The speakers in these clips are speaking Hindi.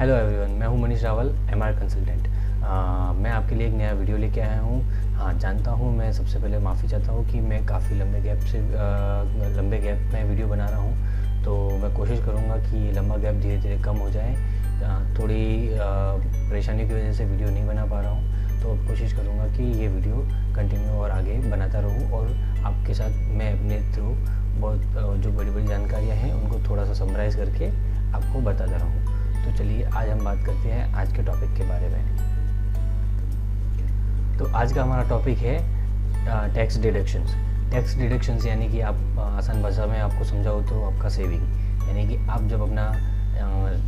हेलो एवरीवन, मैं हूं मनीष रावल, एमआर कंसल्टेंट। मैं आपके लिए एक नया वीडियो लेके आया हूं। हाँ, जानता हूं, मैं सबसे पहले माफ़ी चाहता हूं कि मैं काफ़ी लंबे गैप में वीडियो बना रहा हूं। तो मैं कोशिश करूंगा कि ये लंबा गैप धीरे धीरे कम हो जाए। थोड़ी परेशानी की वजह से वीडियो नहीं बना पा रहा हूं, तो कोशिश करूंगा कि ये वीडियो कंटिन्यू और आगे बनाता रहूं और आपके साथ मैं अपने थ्रू बहुत जो बड़ी बड़ी जानकारियाँ हैं उनको थोड़ा सा समराइज़ करके आपको बताता रहूँ। तो चलिए आज हम बात करते हैं आज के टॉपिक के बारे में। तो आज का हमारा टॉपिक है टैक्स डिडक्शंस। टैक्स डिडक्शंस यानी कि आप आसान भाषा में आपको समझाओ तो आपका सेविंग, यानी कि आप जब अपना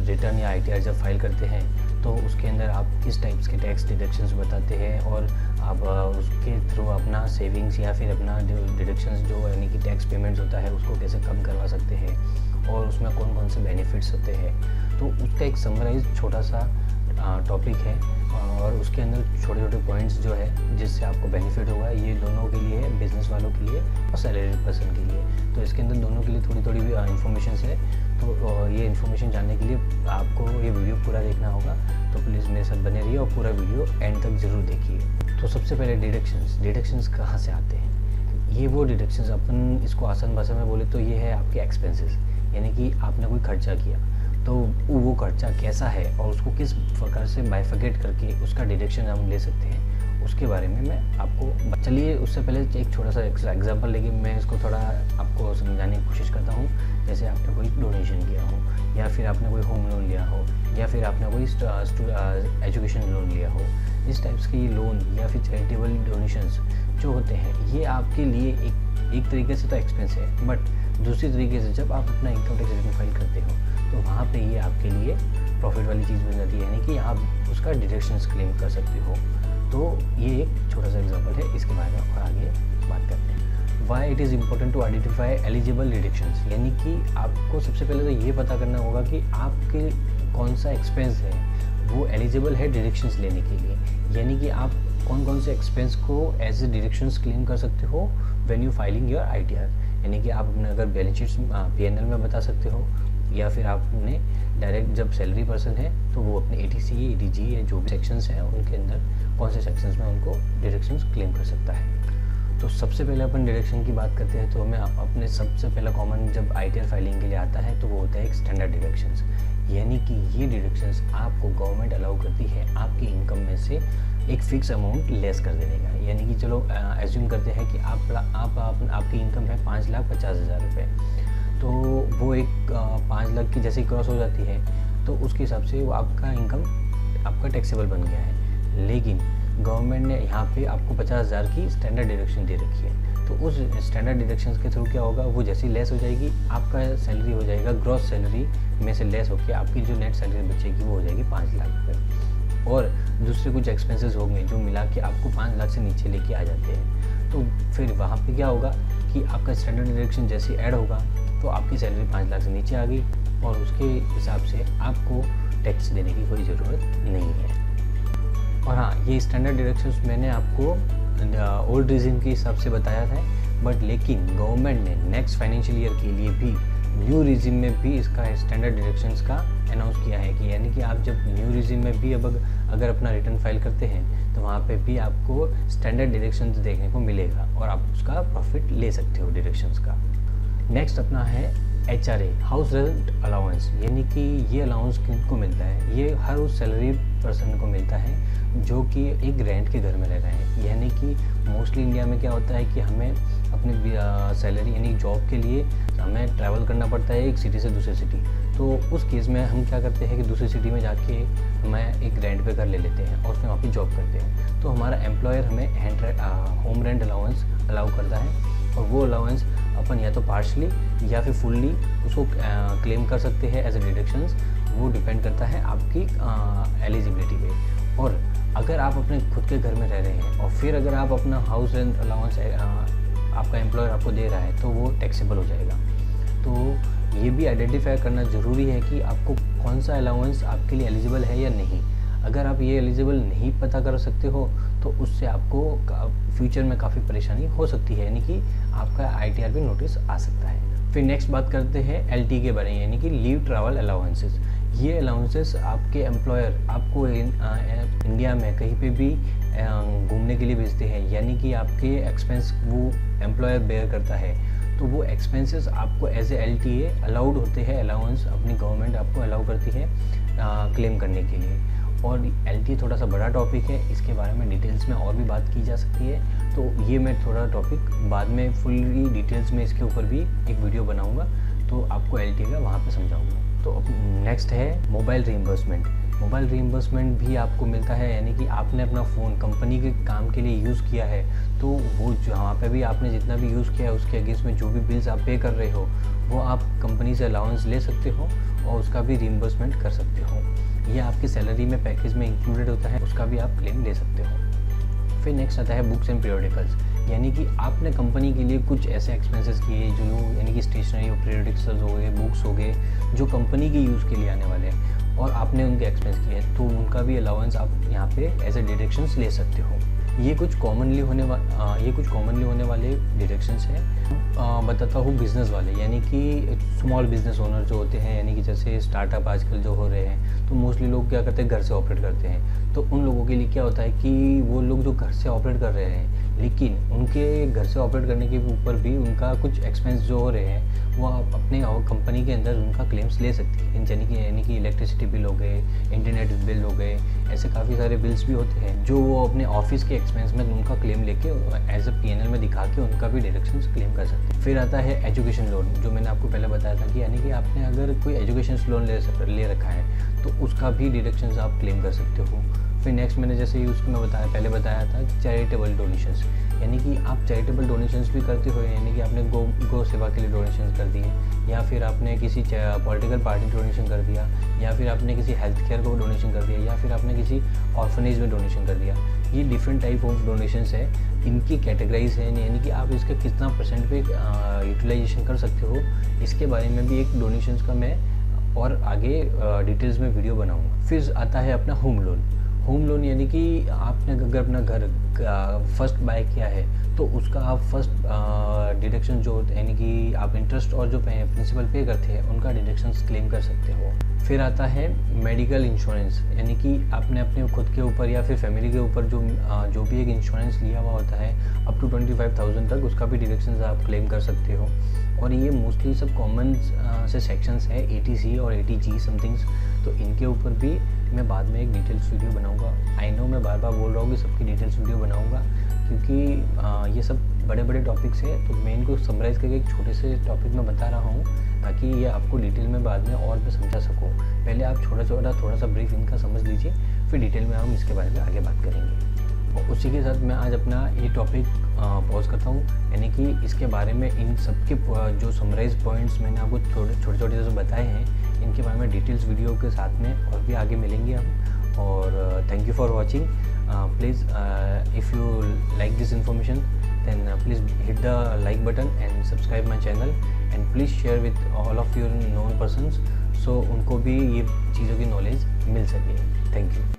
रिटर्न या आईटीआर जब फाइल करते हैं तो उसके अंदर आप किस टाइप्स के टैक्स डिडक्शंस बताते हैं और आप उसके थ्रू अपना सेविंग्स या फिर अपना डिडक्शंस जो यानी कि टैक्स पेमेंट्स होता है उसको कैसे कम करवा सकते हैं और उसमें कौन कौन से बेनिफिट्स होते हैं। तो उसका एक समराइज छोटा सा टॉपिक है और उसके अंदर छोटे छोटे पॉइंट्स जो है जिससे आपको बेनिफिट होगा, ये दोनों के लिए है, बिजनेस वालों के लिए और सैलरी पर्सन के लिए। तो इसके अंदर दोनों के लिए थोड़ी थोड़ी इन्फॉर्मेशन है। तो ये इन्फॉर्मेशन जानने के लिए आपको ये वीडियो पूरा देखना होगा। तो प्लीज़ मेरे साथ बने रहिए और पूरा वीडियो एंड तक ज़रूर देखिए। तो सबसे पहले डिडक्शंस कहाँ से आते हैं? ये वो डिडक्शंस, अपन इसको आसान भाषा में बोले तो ये है आपके एक्सपेंसेस, यानी कि आपने कोई खर्चा किया तो वो खर्चा कैसा है और उसको किस प्रकार से बाइफिकेट करके उसका डिडक्शन हम ले सकते हैं, उसके बारे में मैं आपको चलिए उससे पहले एक छोटा सा एग्जांपल लेके मैं इसको थोड़ा आपको समझाने की कोशिश करता हूँ। जैसे आपने कोई डोनेशन किया हो या फिर आपने कोई होम लोन लिया हो या फिर आपने कोई एजुकेशन लोन लिया हो, इस टाइप्स के लोन या फिर चैरिटेबल डोनेशंस जो होते हैं ये आपके लिए एक तरीके से तो एक्सपेंस है, बट दूसरी तरीके से जब आप अपना इनकम टैक्स रिटर्न फाइल करते हो तो वहाँ पे ये आपके लिए प्रॉफिट वाली चीज़ बन जाती है, यानी कि आप उसका डिडक्शंस क्लेम कर सकते हो। तो ये एक छोटा सा एग्जांपल है, इसके बारे में और आगे बात करते हैं। Why it is important to identify eligible deductions, यानी कि आपको सबसे पहले तो ये पता करना होगा कि आपके कौन सा एक्सपेंस है वो एलिजिबल है डिडक्शंस लेने के लिए, यानी कि आप कौन कौन से एक्सपेंस को एज ए डिडक्शंस क्लेम कर सकते हो when you filing your ITR. यानी कि आप अपने अगर बैलेंस शीट पीएनएल में बता सकते हो या फिर आपने डायरेक्ट जब सैलरी पर्सन है तो वो अपने एटीसी एटीजी या जो भी सेक्शंस हैं उनके अंदर कौन से सेक्शंस में उनको डिडक्शंस क्लेम कर सकता है। तो सबसे पहले अपन डिडक्शन की बात करते हैं तो हमें अपने सबसे पहला कॉमन जब आईटीआर फाइलिंग के लिए आता है तो वो होता है एक स्टैंडर्ड डिडक्शंस, यानी कि ये डिडक्शंस आपको गवर्नमेंट अलाउ करती है आपकी इनकम में से एक फिक्स अमाउंट लेस कर देने का। यानी कि चलो एज्यूम करते हैं कि आपकी इनकम है 5,50,000 रुपये, तो वो एक 5 लाख की जैसे ही क्रॉस हो जाती है तो उसके हिसाब से वो आपका इनकम आपका टैक्सेबल बन गया है। लेकिन गवर्नमेंट ने यहाँ पे आपको 50,000 की स्टैंडर्ड डिडक्शन दे रखी है, तो उस स्टैंडर्ड डिडक्शन के थ्रू क्या होगा, वो जैसे ही लेस हो जाएगी आपका सैलरी हो जाएगा ग्रॉस सैलरी में से लेस होकर आपकी जो नेट सैलरी बचेगी वो हो जाएगी 5 लाख रुपये। और दूसरे कुछ एक्सपेंसेस होंगे जो मिला के आपको 5 लाख से नीचे लेके आ जाते हैं। तो फिर वहाँ पे क्या होगा कि आपका स्टैंडर्ड डिडक्शन जैसे ऐड होगा तो आपकी सैलरी 5 लाख से नीचे आ गई और उसके हिसाब से आपको टैक्स देने की कोई ज़रूरत नहीं है। और हाँ, ये स्टैंडर्ड डिडक्शंस मैंने आपको ओल्ड रिजिम के हिसाब से बताया था, बट लेकिन गवर्नमेंट ने नेक्स्ट फाइनेंशियल ईयर के लिए भी न्यू रिजिम में भी इसका स्टैंडर्ड डिडक्शंस का अनाउंस किया है कि यानी कि आप जब न्यू रिजिम में भी अब अगर अपना रिटर्न फाइल करते हैं तो वहाँ पे भी आपको स्टैंडर्ड डिडक्शंस देखने को मिलेगा और आप उसका प्रॉफिट ले सकते हो डिडक्शंस का। नेक्स्ट अपना है HRA, हाउस रेंट अलाउंस, यानी कि ये अलाउंस किनको मिलता है, ये हर उस सैलरी पर्सन को मिलता है जो कि एक रेंट के घर में रह रहे हैं। यानी कि मोस्टली इंडिया में क्या होता है कि हमें अपनी सैलरी यानी जॉब के लिए हमें ट्रैवल करना पड़ता है एक सिटी से दूसरी सिटी, तो उस केस में हम क्या करते हैं कि दूसरी सिटी में जाके हमें एक रेंट पे घर ले लेते हैं और फिर वहाँ पे जॉब करते हैं। तो हमारा एम्प्लॉयर हमें होम रेंट अलाउंस अलाउ करता है और वो अलाउंस अपन या तो पार्शली या फिर फुल्ली उसको क्लेम कर सकते हैं एज ए डिडक्शंस। वो डिपेंड करता है आपकी एलिजिबिलिटी पे। और अगर आप अपने खुद के घर में रह रहे हैं और फिर अगर आप अपना हाउस रेंट अलाउंस आपका एम्प्लॉयर आपको दे रहा है तो वो टैक्सेबल हो जाएगा। तो ये भी आइडेंटिफाई करना ज़रूरी है कि आपको कौन सा अलाउंस आपके लिए एलिजिबल है या नहीं। अगर आप ये एलिजिबल नहीं पता कर सकते हो तो उससे आपको फ्यूचर में काफ़ी परेशानी हो सकती है, यानी कि आपका आईटीआर भी नोटिस आ सकता है। फिर नेक्स्ट बात करते हैं एलटी के बारे में, यानी कि लीव ट्रैवल अलाउंसेस। ये अलाउंसेस आपके एम्प्लॉयर आपको इंडिया में कहीं पे भी घूमने के लिए भेजते हैं, यानी कि आपके एक्सपेंस वो एम्प्लॉयर बेयर करता है, तो वो एक्सपेंसेस आपको एज ए LTA अलाउड होते हैं, अलाउंस अपनी गवर्नमेंट आपको अलाउ करती है क्लेम करने के लिए। और LTA थोड़ा सा बड़ा टॉपिक है, इसके बारे में डिटेल्स में और भी बात की जा सकती है, तो ये मैं थोड़ा टॉपिक बाद में फुल्ली डिटेल्स में इसके ऊपर भी एक वीडियो बनाऊंगा, तो आपको LTA का वहाँ पे समझाऊंगा। तो नेक्स्ट है मोबाइल रीइंबर्समेंट। मोबाइल रीइंबर्समेंट भी आपको मिलता है, यानी कि आपने अपना फ़ोन कंपनी के काम के लिए यूज़ किया है, तो वो जहाँ पे भी आपने जितना भी यूज़ किया है उसके अगेंस्ट में जो भी बिल्स आप पे कर रहे हो वो आप कंपनी से अलाउंस ले सकते हो और उसका भी रीइंबर्समेंट कर सकते हो। ये आपकी सैलरी में पैकेज में इंक्लूडेड होता है, उसका भी आप क्लेम ले सकते हो। फिर नेक्स्ट आता है बुक्स एंड पीरियोडिकल्स, यानी कि आपने कंपनी के लिए कुछ ऐसे एक्सपेंसेस किए जो यानी कि स्टेशनरी और पीरियोडिकल्स हो गए, बुक्स हो गए, जो कंपनी के यूज़ के लिए आने वाले हैं और आपने उनके एक्सपेंस किए हैं, तो उनका भी अलाउंस आप यहाँ पे एज ए डिडक्शंस ले सकते हो। ये कुछ कॉमनली होने वाले डिडक्शंस हैं। बताता हूँ बिज़नेस वाले, यानी कि स्मॉल बिज़नेस ओनर जो होते हैं, यानी कि जैसे स्टार्टअप आजकल जो हो रहे हैं, तो मोस्टली लोग क्या करते हैं, घर से ऑपरेट करते हैं। तो उन लोगों के लिए क्या होता है कि वो लोग जो घर से ऑपरेट कर रहे हैं, लेकिन उनके घर से ऑपरेट करने के ऊपर भी उनका कुछ एक्सपेंस जो हो रहे हैं वो आप अपने कंपनी के अंदर उनका क्लेम्स ले सकती है। यानी कि इलेक्ट्रिसिटी बिल हो गए, इंटरनेट बिल हो गए, ऐसे काफ़ी सारे बिल्स भी होते हैं जो वो अपने ऑफिस के एक्सपेंस में उनका क्लेम लेके एज अ PNL में दिखा के उनका भी डिडक्शंस क्लेम कर सकते हैं। फिर आता है एजुकेशन लोन, जो मैंने आपको पहले बताया था कि यानी कि आपने अगर कोई एजुकेशन लोन ले रखा है तो उसका भी डिडक्शंस आप क्लेम कर सकते हो। फिर नेक्स्ट मैंने जैसे ही उसको मैं पहले बताया था चैरिटेबल डोनेशंस, यानी कि आप चैरिटेबल डोनेशंस भी करते हो, यानी कि आपने गौ सेवा के लिए डोनेशंस कर दिए, या फिर आपने किसी पॉलिटिकल पार्टी डोनेशन कर दिया, या फिर आपने किसी हेल्थ केयर को डोनेशन कर दिया, या फिर आपने किसी ऑर्फनेज में डोनेशन कर दिया। ये डिफरेंट टाइप ऑफ डोनेशंस है, इनकी कैटेगराइज है, यानी कि आप इसका कितना % पे यूटिलाइजेशन कर सकते हो, इसके बारे में भी एक डोनेशंस का मैं और आगे डिटेल्स में वीडियो बनाऊँगा। फिर आता है अपना होम लोन, यानी कि आपने अगर अपना घर फर्स्ट बाय किया है तो उसका आप फर्स्ट डिडक्शन जो यानी कि आप इंटरेस्ट और जो प्रिंसिपल पे करते हैं उनका डिडक्शंस क्लेम कर सकते हो। फिर आता है मेडिकल इंश्योरेंस, यानी कि आपने अपने खुद के ऊपर या फिर फैमिली के ऊपर जो भी एक इंश्योरेंस लिया हुआ होता है अप टू 25,000 तक, उसका भी डिडक्शंस आप क्लेम कर सकते हो। और ये मोस्टली सब कॉमन से सेक्शंस है, 80C और 80G समथिंग्स, तो इनके ऊपर भी मैं बाद में एक डिटेल्स वीडियो बनाऊंगा। आई नो मैं बार बार बोल रहा हूँ कि सबकी डिटेल्स वीडियो बनाऊंगा, क्योंकि ये सब बड़े बड़े टॉपिक्स हैं, तो मैं इनको समराइज़ करके एक छोटे से टॉपिक में बता रहा हूँ ताकि ये आपको डिटेल में बाद में और भी समझा सकूँ। पहले आप थोड़ा सा ब्रीफ इनका समझ लीजिए, फिर डिटेल में हम इसके बारे में आगे बात करेंगे। और उसी के साथ मैं आज अपना ये टॉपिक पॉज करता हूँ, यानी कि इसके बारे में इन सब के जो समराइज पॉइंट्स मैंने आपको छोटे से बताए हैं, इनके बारे में डिटेल्स वीडियो के साथ में और भी आगे मिलेंगे हम। और thank you for watching. Please if you like this information then please hit the like button and subscribe my channel and please share with all of your known persons, so उनको भी ये चीज़ों की नॉलेज मिल सके। Thank you.